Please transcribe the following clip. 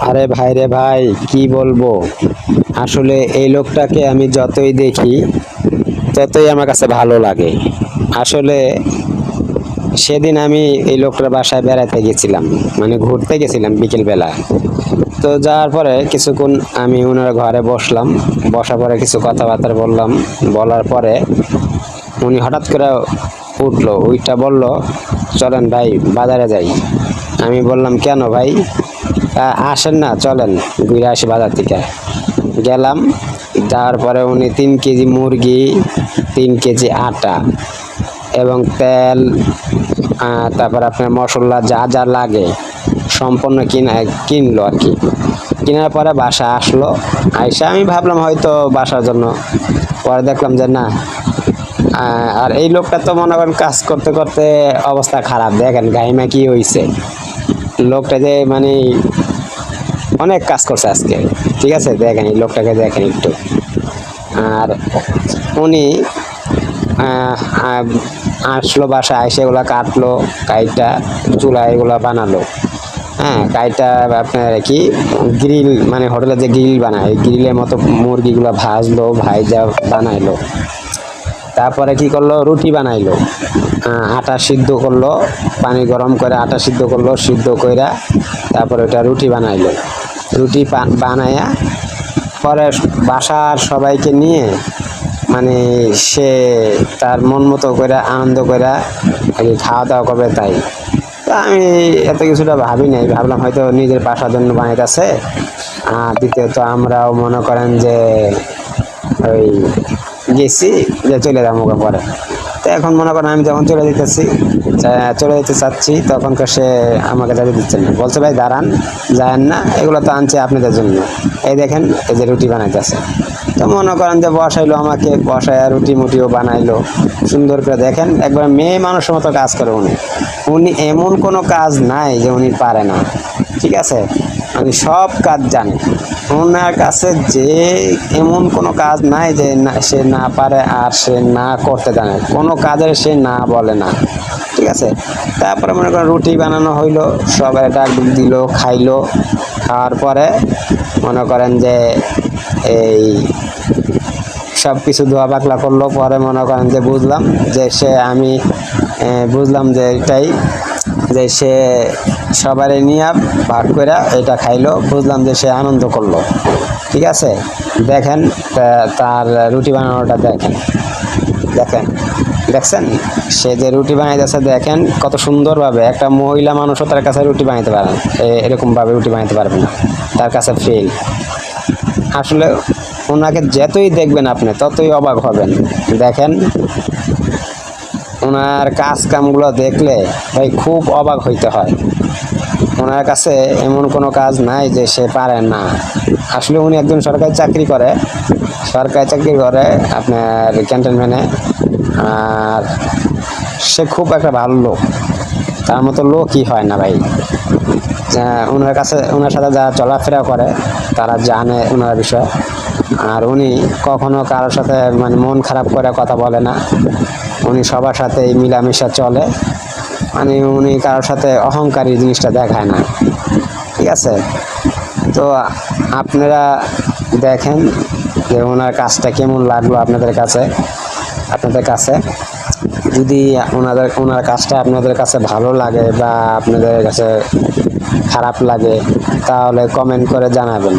আরে ভাই রে ভাই, কি বলবো। আসলে এই লোকটাকে আমি যতই দেখি ততই আমার কাছে ভালো লাগে। আসলে সেদিন আমি এই লোকটার বাসায় বেড়াতে গেছিলাম, মানে ঘুরতে গেছিলাম বিকেল বেলা। তো যাওয়ার পরে কিছুক্ষণ আমি ওনার ঘরে বসলাম। বসার পরে কিছু কথাবার্তা বললাম। বলার পরে উনি হঠাৎ করে উঠলো, ওইটা বলল, চলেন ভাই বাজারে যাই। আমি বললাম, কেন ভাই? আসেন না, চলেন ঘুরে আসি বাজার থেকে। গেলাম। যাওয়ার পরে উনি 3 কেজি মুরগি, 3 কেজি আটা এবং তেল, তারপর আপনার মশলা যা যা লাগে সম্পূর্ণ কিনলো আর কি। কেনার পরে বাসা আসলো। আইসা আমি ভাবলাম হয়তো বাসার জন্য। পরে দেখলাম যে না। আর এই লোকটা তো মনে করেন কাজ করতে করতে অবস্থা খারাপ, দেখেন গাইমা কি হয়েছে। লোকটা যে মানে অনেক কাজ করছে আজকে। ঠিক আছে, দেখেন এই লোকটাকে দেখেন একটু। আর উনি আহ, আহ, আসলো বাসায়, এসে এগুলা কাটলো, কাইটা চুলা এগুলা বানালো। হ্যাঁ, কাইটা আপনার কি গ্রিল, মানে হোটেলে যে গ্রিল বানায় গ্রিলের মতো মুরগিগুলো ভাজলো, ভাইজা বানাইলো। তারপরে কি করলো, রুটি বানাইলো। আটা সিদ্ধ করলো, পানি গরম করে আটা সিদ্ধ করলো, সিদ্ধ কইরা তারপরে ওটা রুটি বানাইলো। রুটি বানায়া পরে বাসার সবাইকে নিয়ে, মানে সে তার মন মতো করে আনন্দ করে আর কি খাওয়া দাওয়া করবে তাই। তা আমি এত কিছুটা ভাবি নাই, ভাবলাম হয়তো নিজের বাসার জন্য বানাইতেছে। আর দ্বিতীয়ত আমরাও মনে করেন যে ওই গেছি, যে চলে যাবো পরে। তো এখন মনে করেন আমি যখন চলে যেতে চাচ্ছি, তখনকার সে আমাকে যেতে দিচ্ছেন না, বলছে ভাই দাঁড়ান, যায়েন না, এগুলো তো আনছে আপনাদের জন্য। এই দেখেন, এই যে রুটি বানাইতেছে। তো মনে করেন যে বসাইলো, আমাকে বসায় রুটি মুটিও বানাইলো সুন্দর করে। দেখেন একবার মেয়ে মানুষের মতো কাজ করে উনি। উনি এমন কোনো কাজ নাই যে উনি পারে না। ঠিক আছে, আমি সব কাজ জানি ওনার কাছে, যে এমন কোনো কাজ নাই যে সে না পারে আর সে না করতে জানে, কোনো কাজের সে না বলে না। ঠিক আছে। তারপরে মনে করেন রুটি বানানো হইলো, সবাই ডাক দিল, খাইলো। খাওয়ার পরে মনে করেন যে এই সব কিছু ধোয়া পাকলা করলো। পরে মনে করেন যে বুঝলাম যে বুঝলাম যে এটাই, যে সে সবারই নিয়ে ভাগ করে এটা খাইলো। বুঝলাম যে সে আনন্দ করলো। ঠিক আছে, দেখেন তার রুটি বানানোটা দেখেন। দেখেন, দেখছেন সে যে রুটি বানাইতেছে, দেখেন কত সুন্দরভাবে। একটা মহিলা মানুষও তার কাছে রুটি বানাইতে পারে না, এরকমভাবে রুটি বানাইতে পারবে না, তার কাছে ফেল। আসলে ওনাকে যতই দেখবেন আপনি ততই অবাক হবেন। দেখেন ওনার কাজ কামগুলো দেখলে ভাই খুব অবাক হইতে হয়। ওনার কাছে এমন কোনো কাজ নাই যে সে পারে না। আসলে উনি একজন সরকারি চাকরি করে আপনার ক্যান্টনমেন্টে। আর সে খুব একটা ভালো লোক, তার মতো লোকই হয় না ভাই। ওনার সাথে যারা চলাফেরা করে তারা জানে ওনার বিষয়। আর উনি কখনো কারোর সাথে মানে মন খারাপ করে কথা বলে না। উনি সবার সাথেই মিলামিশা চলে, মানে উনি কারোর সাথে অহংকারী জিনিসটা দেখায় না। ঠিক আছে। তো আপনারা দেখেন যে ওনার কাজটা কেমন লাগলো আপনাদের কাছে। যদি ওনার কাজটা আপনাদের কাছে ভালো লাগে বা আপনাদের কাছে খারাপ লাগে, তাহলে কমেন্ট করে জানাবেন।